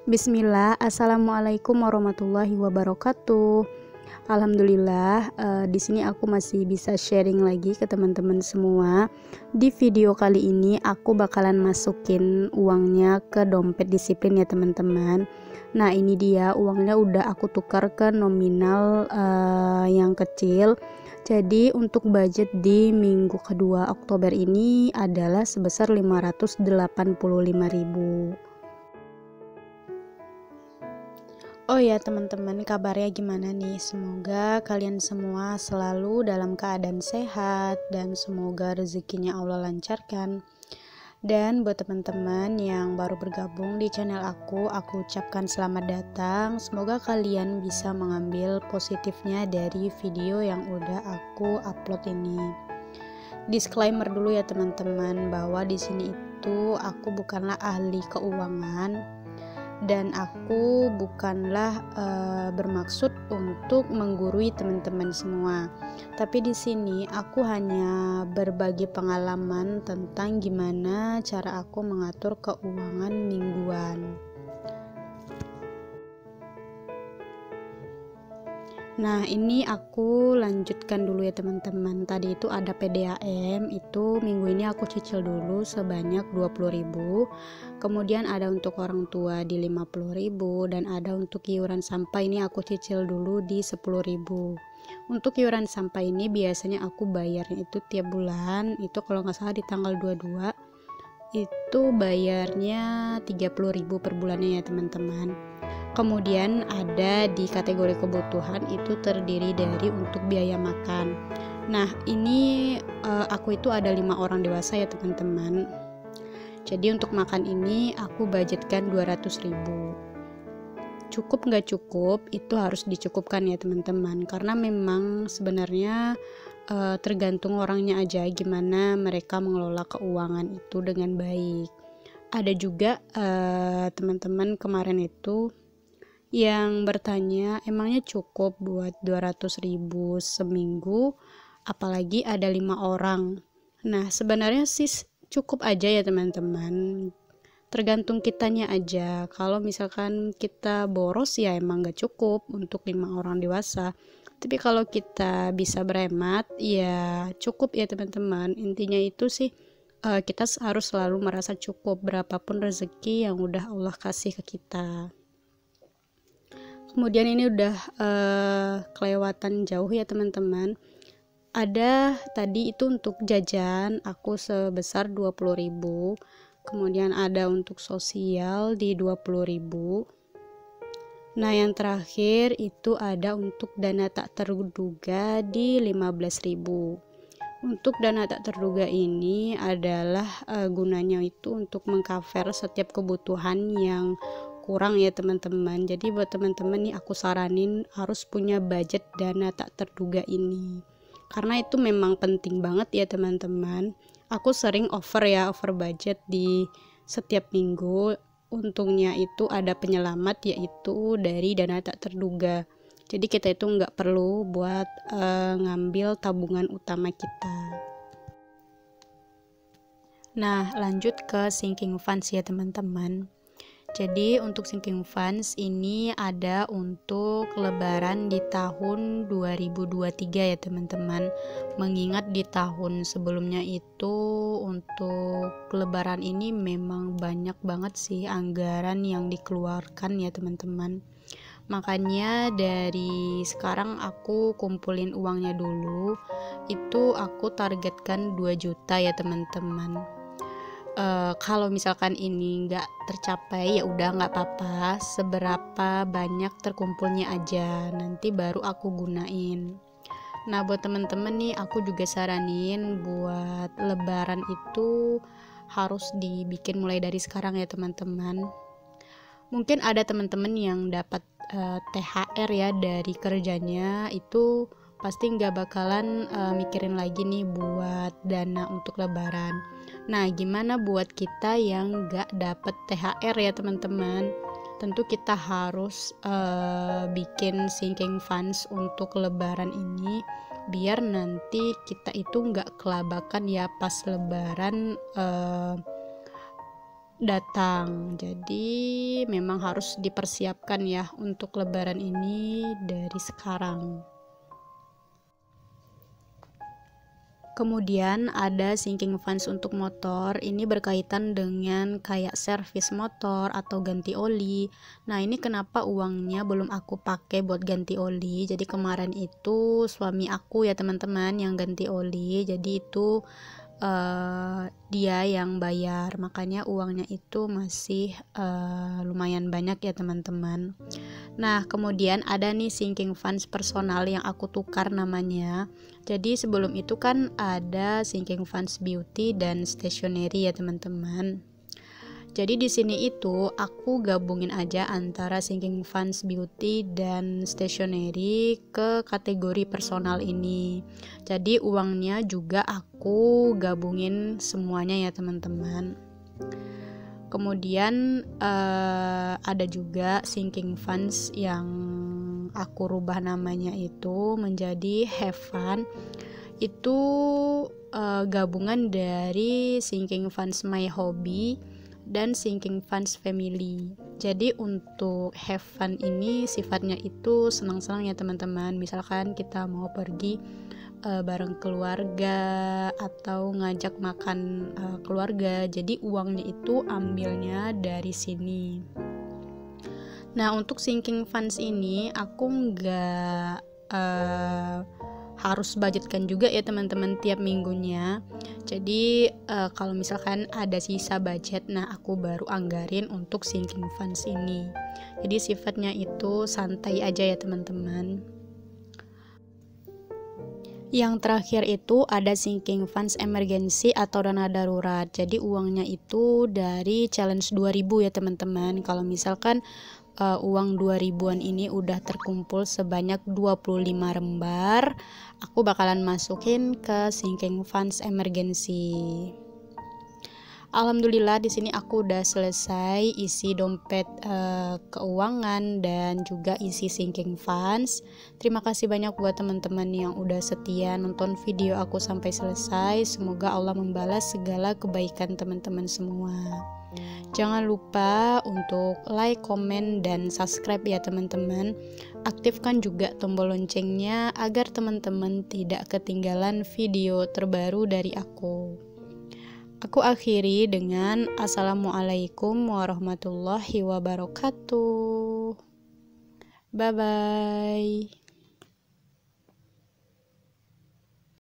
Bismillah, Assalamualaikum warahmatullahi wabarakatuh. Alhamdulillah, di sini aku masih bisa sharing lagi ke teman-teman semua. Di video kali ini aku bakalan masukin uangnya ke dompet disiplin ya teman-teman. Nah ini dia uangnya udah aku tukar ke nominal yang kecil. Jadi untuk budget di minggu kedua Oktober ini adalah sebesar 585.000. Oh ya teman-teman, kabarnya gimana nih? Semoga kalian semua selalu dalam keadaan sehat dan semoga rezekinya Allah lancarkan. Dan buat teman-teman yang baru bergabung di channel aku ucapkan selamat datang. Semoga kalian bisa mengambil positifnya dari video yang udah aku upload ini. Disclaimer dulu ya teman-teman, bahwa di sini itu aku bukanlah ahli keuangan dan aku bukanlah bermaksud untuk menggurui teman-teman semua. Tapi di sini aku hanya berbagi pengalaman tentang gimana cara aku mengatur keuangan mingguan. Nah ini aku lanjutkan dulu ya teman-teman. Tadi itu ada PDAM, itu minggu ini aku cicil dulu sebanyak 20.000. Kemudian ada untuk orang tua di 50.000 dan ada untuk iuran sampah ini aku cicil dulu di 10.000. Untuk iuran sampah ini biasanya aku bayarnya itu tiap bulan, itu kalau nggak salah di tanggal 22 itu bayarnya 30.000 per bulannya ya teman-teman. Kemudian ada di kategori kebutuhan itu terdiri dari untuk biaya makan. Nah ini aku itu ada 5 orang dewasa ya teman-teman. Jadi untuk makan ini aku budgetkan 200.000. Cukup nggak cukup itu harus dicukupkan ya teman-teman, karena memang sebenarnya tergantung orangnya aja gimana mereka mengelola keuangan itu dengan baik. Ada juga teman-teman kemarin itu yang bertanya emangnya cukup buat 200.000 seminggu, apalagi ada 5 orang. Nah sebenarnya sih cukup aja ya teman-teman, tergantung kitanya aja. Kalau misalkan kita boros ya emang gak cukup untuk 5 orang dewasa, tapi kalau kita bisa berhemat ya cukup ya teman-teman. Intinya itu sih kita harus selalu merasa cukup berapapun rezeki yang udah Allah kasih ke kita. Kemudian ini udah kelewatan jauh ya teman-teman. Ada tadi itu untuk jajan aku sebesar 20.000. Kemudian ada untuk sosial di 20.000. Nah yang terakhir itu ada untuk dana tak terduga di 15.000. Untuk dana tak terduga ini adalah gunanya itu untuk mengcover setiap kebutuhan yang kurang ya teman-teman. Jadi buat teman-teman nih aku saranin harus punya budget dana tak terduga ini, karena itu memang penting banget ya teman-teman. Aku sering over budget di setiap minggu. Untungnya itu ada penyelamat, yaitu dari dana tak terduga. Jadi kita itu nggak perlu buat ngambil tabungan utama kita. Nah lanjut ke sinking funds ya teman-teman. Jadi untuk sinking funds ini ada untuk lebaran di tahun 2023 ya teman-teman. Mengingat di tahun sebelumnya itu untuk lebaran ini memang banyak banget sih anggaran yang dikeluarkan ya teman-teman. Makanya dari sekarang aku kumpulin uangnya dulu. Itu aku targetkan 2 juta ya teman-teman. Kalau misalkan ini nggak tercapai ya udah nggak apa-apa, seberapa banyak terkumpulnya aja nanti baru aku gunain. Nah buat temen-temen nih aku juga saranin buat lebaran itu harus dibikin mulai dari sekarang ya teman-teman. Mungkin ada teman-teman yang dapat THR ya dari kerjanya, itu pasti nggak bakalan mikirin lagi nih buat dana untuk lebaran. Nah gimana buat kita yang nggak dapet THR ya teman-teman? Tentu kita harus bikin sinking funds untuk lebaran ini, biar nanti kita itu nggak kelabakan ya pas lebaran datang. Jadi memang harus dipersiapkan ya untuk lebaran ini dari sekarang. Kemudian ada sinking funds untuk motor. Ini berkaitan dengan kayak servis motor atau ganti oli. Nah, ini kenapa uangnya belum aku pakai buat ganti oli. Jadi kemarin itu suami aku ya teman-teman yang ganti oli. Jadi itu dia yang bayar, makanya uangnya itu masih lumayan banyak ya teman-teman. Nah, kemudian ada nih sinking funds personal yang aku tukar namanya. Jadi sebelum itu kan ada sinking funds beauty dan stationery ya teman-teman. Jadi di sini itu aku gabungin aja antara sinking funds beauty dan stationery ke kategori personal ini. Jadi uangnya juga aku gabungin semuanya ya teman-teman. Kemudian ada juga sinking funds yang aku rubah namanya itu menjadi have fun. Itu gabungan dari sinking funds my hobby dan sinking funds family. Jadi untuk have fun ini sifatnya itu senang-senang ya teman-teman. Misalkan kita mau pergi bareng keluarga atau ngajak makan keluarga, jadi uangnya itu ambilnya dari sini. Nah, untuk sinking funds ini aku nggak harus budgetkan juga ya teman-teman tiap minggunya. Jadi kalau misalkan ada sisa budget, nah aku baru anggarin untuk sinking funds ini. Jadi sifatnya itu santai aja ya teman-teman. Yang terakhir itu ada sinking funds emergency atau dana darurat. Jadi uangnya itu dari challenge 2000 ya teman-teman. Kalau misalkan uang 2000-an ini udah terkumpul sebanyak 25 lembar, aku bakalan masukin ke sinking funds emergency. Alhamdulillah di sini aku udah selesai isi dompet keuangan dan juga isi sinking funds. Terima kasih banyak buat teman-teman yang udah setia nonton video aku sampai selesai. Semoga Allah membalas segala kebaikan teman-teman semua. Jangan lupa untuk like, komen, dan subscribe ya teman-teman. Aktifkan juga tombol loncengnya agar teman-teman tidak ketinggalan video terbaru dari aku. Aku akhiri dengan Assalamualaikum warahmatullahi wabarakatuh. Bye-bye.